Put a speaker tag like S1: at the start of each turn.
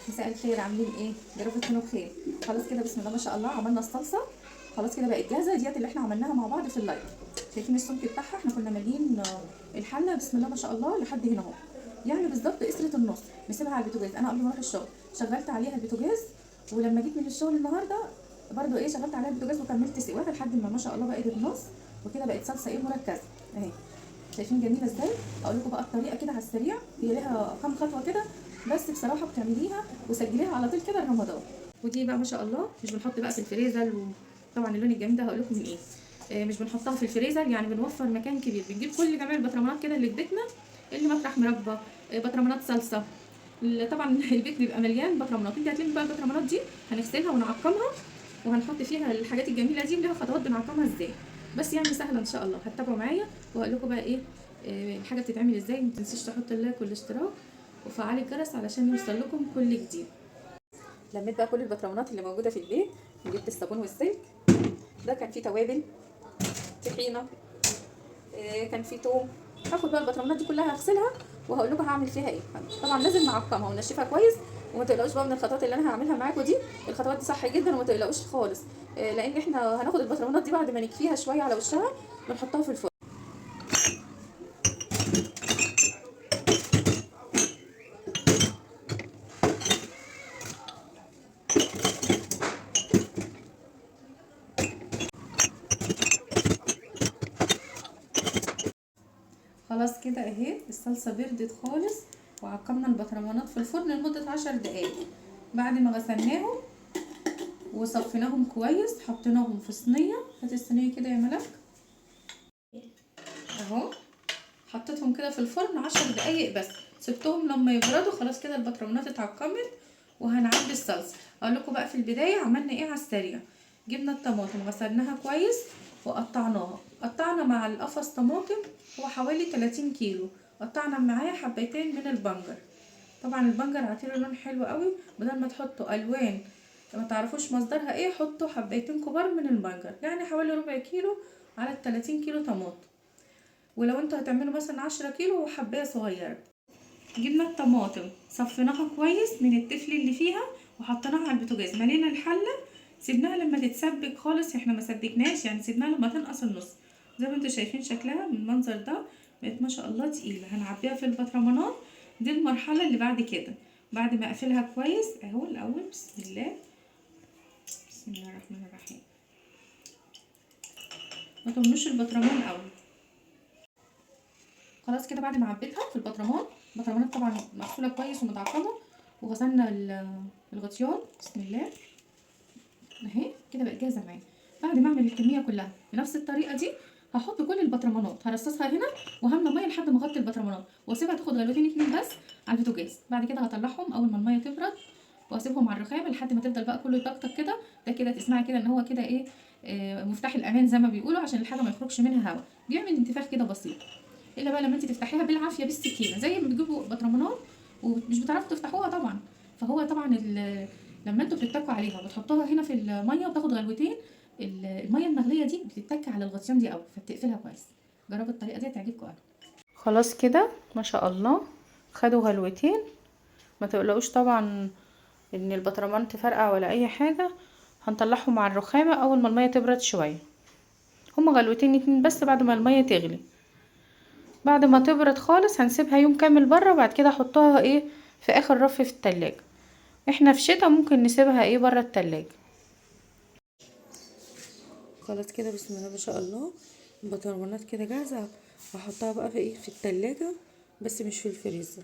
S1: مساء الخير، عاملين ايه؟ يا رب تكونوا بخير. خلاص كده بسم الله ما شاء الله عملنا الصلصه. خلاص كده بقت جاهزه، ديت اللي احنا عملناها مع بعض في اللايف. شايفين السمك بتاعها؟ احنا كنا مالين الحله بسم الله ما شاء الله لحد هنا اهو. يعني بالظبط قسرة النص. نسيبها على البوتاجاز. انا قبل ما اروح الشغل شغلت عليها البوتاجاز، ولما جيت من الشغل النهارده برضو ايه شغلت عليها البوتاجاز وكملت سواها لحد ما شاء الله بقت النص. وكده بقت صلصه ايه مركزه اهي. شايفين جميله ازاي؟ اقول لكم بقى الطريقه كده على السريع، هي لها كام خطوه كده، بس بصراحه بتعمليها وسجليها على طول كده لرمضان. ودي بقى ما شاء الله مش بنحط بقى في الفريزر، وطبعا اللون الجميل ده هقول لكم من ايه. مش بنحطها في الفريزر، يعني بنوفر مكان كبير. بنجيب كل جميع البطرمانات كده اللي في بيتنا، اللي مطرح مربى، بطرمانات صلصه. طبعا البيت بيبقى مليان بطرمانات. انت هتلمي بقى البطرمانات دي، هنغسلها ونعقمها وهنحط فيها الحاجات الجميله دي، وليها خطوات بنعقمها ازاي. بس يعني سهله ان شاء الله، هتتابعوا معايا وهقول لكم بقى ايه الحاجه بتتعمل ازاي. ما تنسيش تحط اللايك والاشتراك وفعلي الجرس علشان يوصل لكم كل جديد. لميت بقى كل البطرمانات اللي موجوده في البيت، جبت الصابون والسلك. ده كان فيه توابل، طحينه، كان فيه توم. هاخد بقى البطرمانات دي كلها هغسلها وهقول لكم هعمل فيها ايه. طبعا لازم نعقمها وننشفها كويس، وما تقلقوش بقى من الخطوات اللي انا هعملها معاكم دي. الخطوات دي صح جدا وما تقلقوش خالص، لان احنا هناخد البطرمانات دي بعد ما نكفيها شويه على وشها بنحطها في الفرن. خلاص كده اهي الصلصه بردت خالص، وعقمنا البطرمانات في الفرن لمده 10 دقايق. بعد ما غسلناهم وصفيناهم كويس حطيناهم في صينيه. هات الصينيه كده يا ملك اهو. حطيتهم كده في الفرن 10 دقايق بس، سبتهم لما يبردوا. خلاص كده البطرمانات اتعقمت وهنعبي الصلصه. اقول لكم بقى في البدايه عملنا ايه على السريع. جبنا الطماطم غسلناها كويس وقطعناها. قطعنا مع القفص طماطم هو حوالي 30 كيلو. قطعنا معاه حبتين من البنجر. طبعا البنجر عطيله لون حلو قوي، بدل ما تحطوا الوان ما تعرفوش مصدرها ايه، حطوا حبيتين كبار من البنجر، يعني حوالي ربع كيلو على 30 كيلو طماطم. ولو انتوا هتعملوا مثلا 10 كيلو وحبايه صغيره. جبنا الطماطم صفيناها كويس من التفل اللي فيها وحطيناها على البوتاجاز. ملينا الحله، سيبناها لما تتسبك خالص. احنا ما سبكناش، يعني سيبناها لما تنقص النص. زي ما انتوا شايفين شكلها من المنظر ده بقت ما شاء الله تقيله. هنعبيها في البطرمانات. دي المرحله اللي بعد كده، بعد ما اقفلها كويس اهو. الاول بسم الله، بسم الله الرحمن الرحيم. ما تمنوش البطرمان قوي. خلاص كده بعد ما عبيتها في البطرمان، البطرمانات طبعا مغسوله كويس ومتعقمه، وغسلنا الغطيان بسم الله اهي. كده بقت جاهزه معايا. بعد ما اعمل الكميه كلها بنفس الطريقه دي هحط كل البطرمانات، هرصصها هنا وهملى ميه لحد ما اغطي البطرمانات واسيبها تاخد غلوتين 2 بس على البوتاجاز. بعد كده هطلعهم اول ما الميه تبرد واسيبهم على الرخامه لحد ما تفضل بقى كله يطقطق كده. ده كده تسمعي كده ان هو كده ايه، مفتاح الامان زي ما بيقولوا، عشان الحاجه ما يخرجش منها هواء. بيعمل انتفاخ كده بسيط. الا بقى لما انت تفتحيها بالعافيه بالسكينه، زي ما بتجيبوا بطرمانات ومش بتعرفوا تفتحوها طبعا. فهو طبعا لما انتوا بتتكوا عليها وبتحطوها هنا في الميه وتاخد غلوتين، الميه المغليه دي بتتك على الغطيان دي قوي فبتقفلها كويس. جربوا الطريقه دي تعجبكم قوي. خلاص كده ما شاء الله خدوا غلوتين. ما تقلقوش طبعا ان البطرمان تفرقع ولا اي حاجه. هنطلعهم على الرخامه اول ما الميه تبرد شويه. هما غلوتين 2 بس بعد ما الميه تغلي. بعد ما تبرد خالص هنسيبها يوم كامل بره، وبعد كده احطها ايه في اخر رف في التلاجة. احنا في شتا ممكن نسيبها ايه بره التلاجة. خلاص كده بسم الله ما شاء الله البطرمانات كده جاهزه. هحطها بقى في ايه في التلاجة، بس مش في الفريزر.